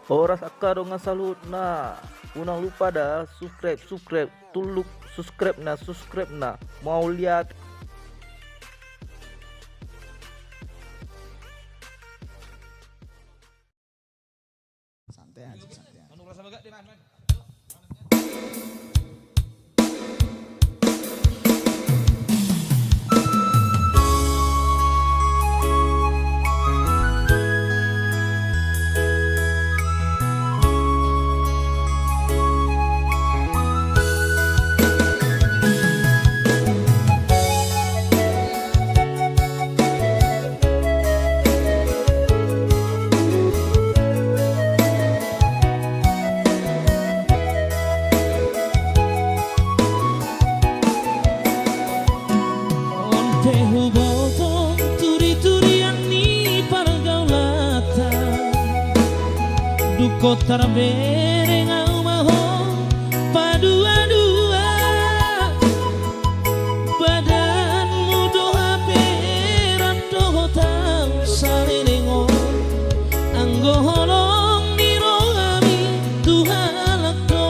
Horas akar dengan salut na. Unang lupa dah subscribe tuluk subscribe na mau lihat santai aja santai aja. Kota bereng au maho padua-dua badanmu doha peran doho tau salengo anggo holong di rohami tuhalak do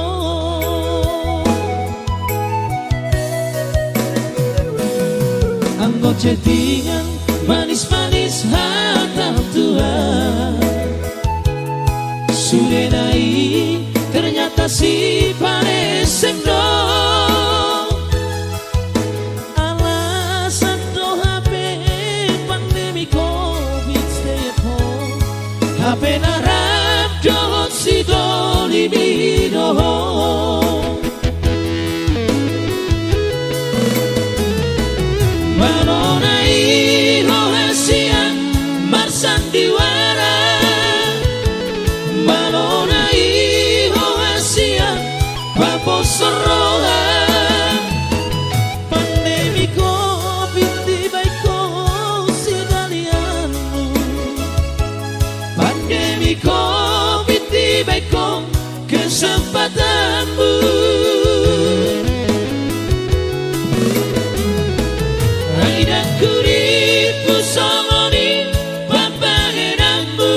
anggo chattingan manis-manis hatau Tuhan sudah naik ternyata si panesem do alasan do HP pandemi COVID stay at home HP narap do si do libido malonai rohasia marsan diwara malonai rohasia papo soroha pandemi COVID di baiko sidalianmu pandemi COVID di baiko kesempatanmu aidan kuripu songoni papahenangmu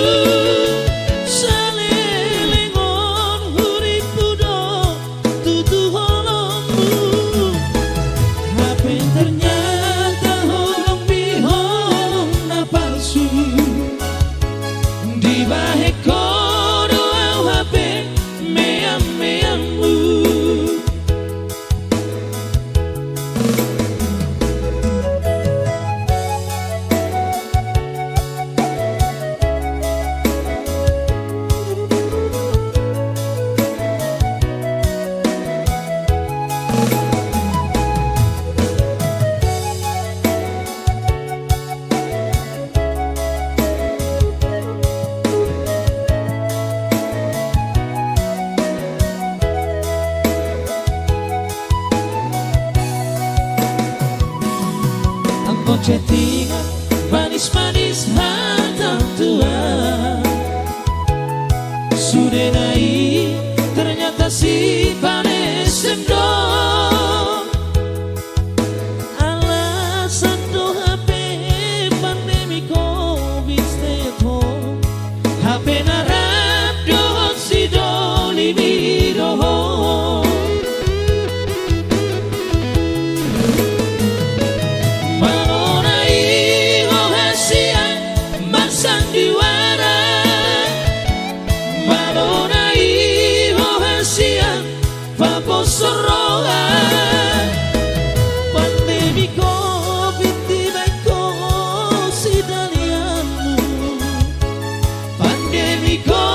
chattingan manis-manis hatau Tuhan sudah naik ternyata si panesem do alasan do HP pandemi COVID stay at home HP narap do si do libido sandiwara malonai rohasia papo soroha pandemi COVID di baiko sidalianmu pandemi COVID